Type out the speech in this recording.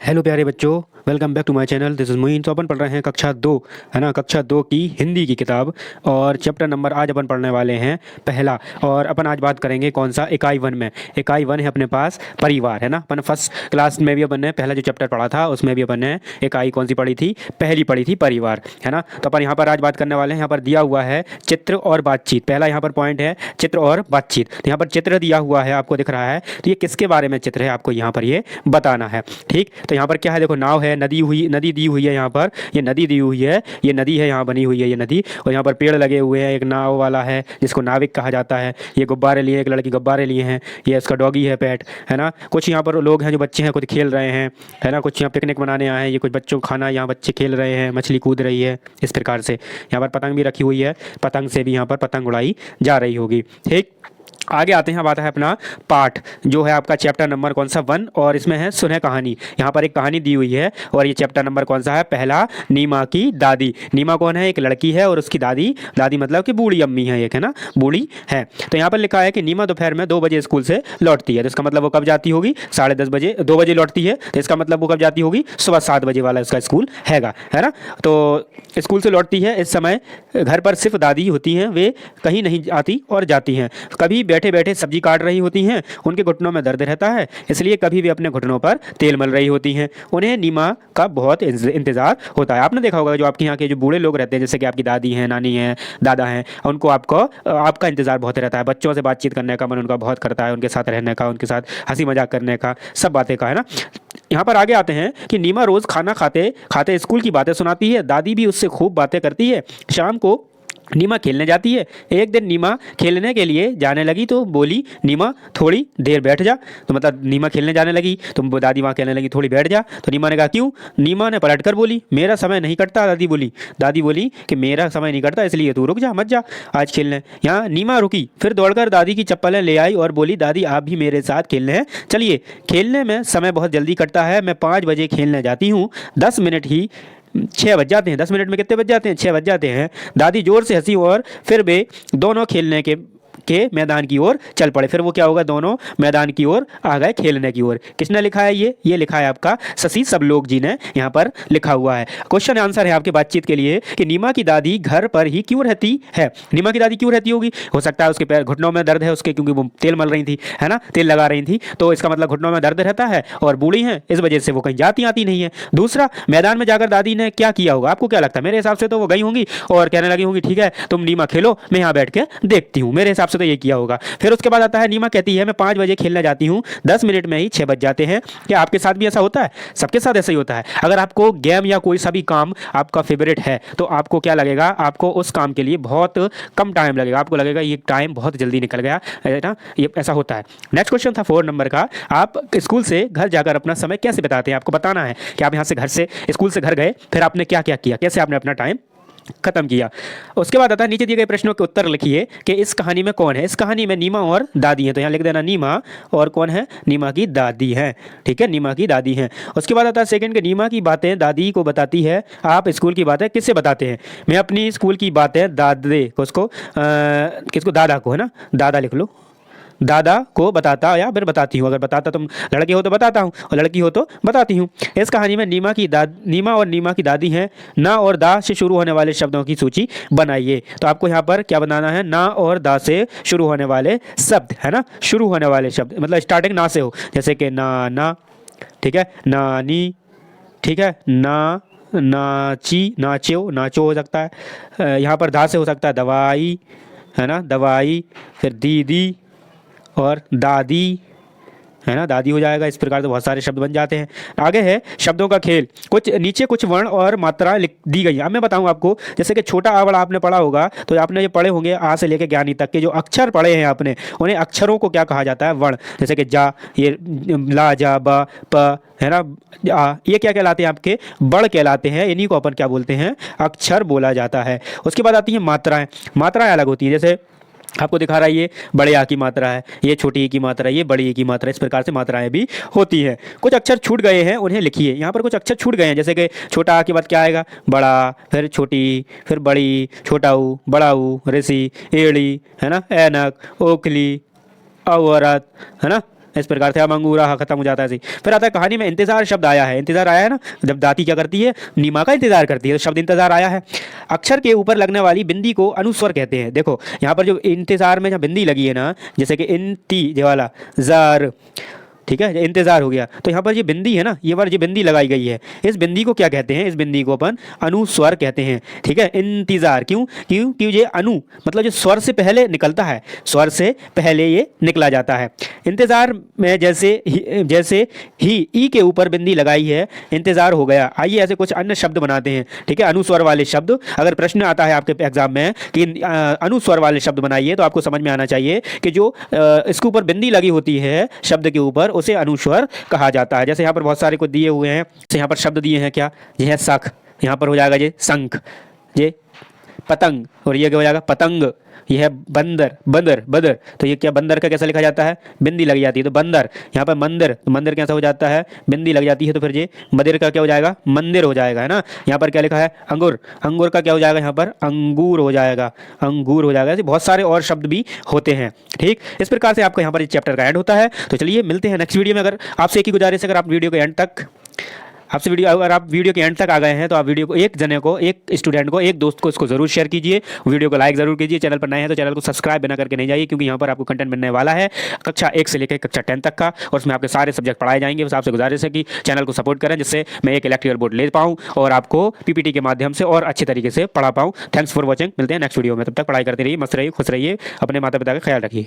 Hello प्यारे बच्चों, welcome back to my channel. This is Moin. तो अपन पढ़ रहे हैं कक्षा दो, है ना। कक्षा दो की हिंदी की किताब और चैप्टर नंबर आज अपन पढ़ने वाले हैं पहला। और अपन आज बात करेंगे कौन सा, इकाई वन में। इकाई वन है अपने पास परिवार, है ना। अपन फर्स्ट क्लास में भी अपन ने पहला जो चैप्टर पढ़ा था उसमें भी अपन ने इकाई कौन सी पढ़ी थी, पहली पढ़ी थी, परिवार, है ना। तो अपन यहाँ पर आज बात करने वाले हैं। यहाँ पर दिया हुआ है चित्र और बातचीत। पहला यहाँ पर पॉइंट है चित्र और बातचीत। तो यहाँ पर चित्र दिया हुआ है, आपको दिख रहा है। तो ये किसके बारे में चित्र है, आपको यहाँ पर ये बताना है। ठीक, तो यहाँ पर क्या है, देखो नाव है, नदी दी हुई है। यहाँ पर ये नदी दी हुई है, ये नदी है, यहाँ बनी हुई है ये नदी। और यहाँ पर पेड़ लगे हुए हैं, एक नाव वाला है जिसको नाविक कहा जाता है। ये गुब्बारे लिए, एक लड़की गुब्बारे लिए हैं, ये इसका डॉगी है, पेट, है ना। कुछ यहाँ पर लोग हैं जो बच्चे हैं, कुछ खेल रहे हैं, है ना। कुछ यहाँ पिकनिक मनाने आए हैं, ये कुछ बच्चों को खाना, यहाँ बच्चे खेल रहे हैं, मछली कूद रही है, इस प्रकार से। यहाँ पर पतंग भी रखी हुई है, पतंग से भी यहाँ पर पतंग उड़ाई जा रही होगी। ठीक, आगे आते हैं। अब आता है अपना पाठ, जो है आपका चैप्टर नंबर कौन सा, वन। और इसमें है सुनह कहानी। यहाँ पर एक कहानी दी हुई है और ये चैप्टर नंबर कौन सा है, पहला, नीमा की दादी। नीमा कौन है, एक लड़की है और उसकी दादी, दादी मतलब कि बूढ़ी अम्मी है एक, है ना, बूढ़ी है। तो यहाँ पर लिखा है कि नीमा दोपहर में 2 बजे स्कूल से लौटती है। तो इसका मतलब वो कब जाती होगी, 10:30 बजे, 2 बजे लौटती है। तो इसका मतलब वो कब जाती होगी, सुबह 7 बजे वाला इसका स्कूल हैगा, है ना। तो स्कूल से लौटती है, इस समय घर पर सिर्फ दादी होती हैं, वे कहीं नहीं आती और जाती हैं। कभी बैठे बैठे सब्जी काट रही होती हैं, उनके घुटनों में दर्द रहता है, इसलिए कभी भी अपने घुटनों पर तेल मल रही होती हैं। उन्हें नीमा का बहुत इंतजार होता है। आपने देखा होगा जो आपके यहाँ के जो बूढ़े लोग रहते हैं, जैसे कि आपकी दादी हैं, नानी हैं, दादा हैं, उनको आपका इंतजार बहुत रहता है। बच्चों से बातचीत करने का मन उनका बहुत करता है, उनके साथ रहने का, उनके साथ हंसी मजाक करने का, सब बातें का, है ना। यहाँ पर आगे आते हैं कि नीमा रोज खाना खाते खाते स्कूल की बातें सुनाती है। दादी भी उससे खूब बातें करती है। शाम को नीमा खेलने जाती है। एक दिन नीमा खेलने के लिए जाने लगी तो बोली, नीमा थोड़ी देर बैठ जा। तो मतलब नीमा खेलने जाने लगी तो दादी वहाँ कहने लगी थोड़ी बैठ जा। तो नीमा ने कहा क्यों। नीमा ने पलट कर बोली, मेरा समय नहीं कटता। दादी बोली कि मेरा समय नहीं कटता, इसलिए तू रुक जा, मत जा आज खेलने। यहाँ नीमा रुकी, फिर दौड़कर दादी की चप्पलें ले आई और बोली, दादी आप भी मेरे साथ खेलने हैं, चलिए। खेलने में समय बहुत जल्दी कटता है, मैं 5 बजे खेलने जाती हूँ, 10 मिनट ही 6 बज जाते हैं। 10 मिनट में कितने बज जाते हैं, 6 बज जाते हैं। दादी जोर से हंसी और फिर वे दोनों खेलने के मैदान की ओर चल पड़े। फिर वो क्या होगा, दोनों मैदान की ओर आ गए, खेलने की ओर। किसने लिखा है ये लिखा है आपका शशि सबलोग जी ने यहाँ पर लिखा हुआ है। क्वेश्चन आंसर है आपके बातचीत के लिए कि नीमा की दादी घर पर ही क्यों रहती है। नीमा की दादी क्यों रहती होगी, हो सकता है उसके पैर घुटनों में दर्द है उसके, क्योंकि वो तेल मल रही थी, है ना, तेल लगा रही थी। तो इसका मतलब घुटनों में दर्द रहता है और बूढ़ी हैं, इस वजह से वो कहीं जाती आती नहीं है। दूसरा, मैदान में जाकर दादी ने क्या किया होगा, आपको क्या लगता है। मेरे हिसाब से तो वो गई होंगी और कहने लगी होंगी, ठीक है तुम नीमा खेलो, मैं यहाँ बैठ के देखती हूँ। मेरे हिसाब से तो ये किया होगा। फिर उसके बाद आता है, नीमा कहती है मैं 5 बजे खेलने जाती हूँ, 10 मिनट में ही 6 बज जाते हैं। क्या आपके साथ भी ऐसा होता है, सबके साथ ऐसा ही होता है। अगर आपको गेम या कोई सा भी काम आपका फेवरेट है तो आपको क्या लगेगा, आपको उस काम के लिए बहुत कम टाइम लगेगा, आपको लगेगा ये टाइम बहुत जल्दी निकल गया, है ना। ये ऐसा होता है। नेक्स्ट क्वेश्चन था 4 नंबर का, आप स्कूल से घर जाकर अपना समय कैसे बिताते हैं। आपको बताना है कि आप यहाँ से घर से स्कूल से घर गए, फिर आपने क्या क्या किया, कैसे आपने अपना टाइम खत्म किया। उसके बाद आता है नीचे दिए गए प्रश्नों के उत्तर लिखिए कि इस कहानी में कौन है। इस कहानी में नीमा और दादी हैं, तो यहाँ लिख देना नीमा और कौन है, नीमा की दादी हैं। ठीक है, नीमा की दादी हैं। उसके बाद आता है सेकंड के नीमा की बातें दादी को बताती है। आप स्कूल की बातें किससे बताते हैं। मैं अपनी स्कूल की बातें दादे को, उसको किसको, दादा को, है ना, दादा लिख लो, दादा को बताता या फिर बताती हूँ। अगर बताता तुम लड़के हो तो बताता हूँ और लड़की हो तो बताती हूँ। इस कहानी में नीमा और नीमा की दादी हैं। ना और दा से शुरू होने वाले शब्दों की सूची बनाइए। तो आपको यहाँ पर क्या बनाना है, ना और दा से शुरू होने वाले शब्द, है ना, शुरू होने वाले शब्द मतलब स्टार्टिंग ना से हो, जैसे कि ना, ठीक है, नानी, ठीक है, ना, नाची, नाचो, नाचो हो सकता है। यहाँ पर दा से हो सकता है दवाई, है ना, दवाई, फिर दीदी और दादी, है ना, दादी हो जाएगा। इस प्रकार से बहुत सारे शब्द बन जाते हैं। आगे है शब्दों का खेल। कुछ नीचे कुछ वर्ण और मात्राएं लिख दी गई हैं। अब मैं बताऊं आपको, जैसे कि छोटा आ बड़ा आपने पढ़ा होगा, तो आपने ये पढ़े होंगे आ से लेकर ज्ञानी तक के जो अक्षर पढ़े हैं आपने, उन्हें अक्षरों को क्या कहा जाता है, वर्ण। जैसे कि जा, ये ला, जा, बा, प, है ना, आ, ये क्या कहलाते हैं, आपके बड़ कहलाते हैं। इन्हीं को अपन क्या बोलते हैं, अक्षर बोला जाता है। उसके बाद आती हैं मात्राएं। मात्राएं अलग होती हैं, जैसे आपको दिखा रहा है ये बड़े आ की मात्रा है, ये छोटी ई की मात्रा है, ये बड़ी ई की मात्रा है। इस प्रकार से मात्राएं भी होती हैं। कुछ अक्षर छूट गए हैं, उन्हें लिखिए। यहाँ पर कुछ अक्षर छूट गए हैं, जैसे कि छोटा आ के बाद क्या आएगा, बड़ा, फिर छोटी, फिर बड़ी, छोटा ऊ, बड़ा ऊ, ऋषि, एड़ी, है ना, ऐनक, ओखली, औरत, है ना, इस प्रकार से अब अंगूरा खत्म हो जाता है ऐसे। फिर आता है कहानी में इंतजार शब्द आया है। इंतजार आया है ना, जब दाती क्या करती है, नीमा का इंतजार करती है, तो शब्द इंतजार आया है। अक्षर के ऊपर लगने वाली बिंदी को अनुस्वर कहते हैं। देखो यहाँ पर जो इंतजार में जहाँ बिंदी लगी है ना, जैसे कि इंती ये वाला जार, ठीक है, इंतजार हो गया, तो यहाँ पर ये बिंदी है ना, ये बार ये बिंदी लगाई गई है, इस बिंदी को क्या कहते हैं, इस बिंदी को अपन अनुस्वर कहते हैं। ठीक है, इंतजार क्यों, क्यों क्यों ये अनु मतलब जो स्वर से पहले निकलता है, स्वर से पहले ये निकला जाता है। इंतजार में जैसे ही ई के ऊपर बिंदी लगाई है, इंतजार हो गया। आइए ऐसे कुछ अन्य शब्द बनाते हैं। ठीक है, अनुस्वर वाले शब्द, अगर प्रश्न आता है आपके एग्जाम में कि अनुस्वर वाले शब्द बनाइए, तो आपको समझ में आना चाहिए कि जो इसके ऊपर बिंदी लगी होती है शब्द के ऊपर, उसे अनुस्वर कहा जाता है। जैसे यहाँ पर बहुत सारे को दिए हुए हैं, जैसे यहाँ पर शब्द दिए हैं, क्या ये है शख, यहाँ पर हो जाएगा ये शंख, ये पतंग, और ये क्या हो जाएगा पतंग, ये है बंदर, बदर बदर, तो ये क्या बंदर का कैसा लिखा जाता है, बिंदी लग जाती है, तो बंदर। यहाँ पर मंदिर, तो मंदिर कैसा हो जाता है, बिंदी लग जाती है, तो फिर ये मदिर का क्या हो जाएगा, मंदिर हो जाएगा, है ना। यहाँ पर क्या लिखा है अंगूर, अंगूर का क्या हो जाएगा, यहाँ पर अंगूर हो जाएगा, अंगूर हो जाएगा। ऐसे बहुत सारे और शब्द भी होते हैं। ठीक, इस प्रकार से आपको यहाँ पर चैप्टर का एंड होता है। तो चलिए मिलते हैं नेक्स्ट वीडियो में। अगर आपसे एक ही गुजारिश है, अगर आप वीडियो के एंड तक अगर आप वीडियो के एंड तक आ गए हैं, तो आप वीडियो को एक जने को, एक स्टूडेंट को, एक दोस्त को इसको जरूर शेयर कीजिए, वीडियो को लाइक जरूर कीजिए। चैनल पर नए हैं तो चैनल को सब्सक्राइब बिना करके नहीं जाइए, क्योंकि यहाँ पर आपको कंटेंट मिलने वाला है कक्षा 1 से लेकर कक्षा 10 तक का, और उसमें आपके सारे सब्जेक्ट पढ़ाए जाएंगे। बस आपसे गुजारिश है कि चैनल को सपोर्ट करें, जिससे मैं एक इलेक्ट्रिकल बोर्ड ले पाऊँ और आपको पीपीटी के माध्यम से और अच्छे तरीके से पढ़ा पाऊँ। थैंक्स फॉर वॉचिंग, मिलते हैं नेक्स्ट वीडियो में। तब तक पढ़ाई करते रहिए, मस्त रहिए, खुश रहिए, अपने माता पिता का ख्याल रखिए।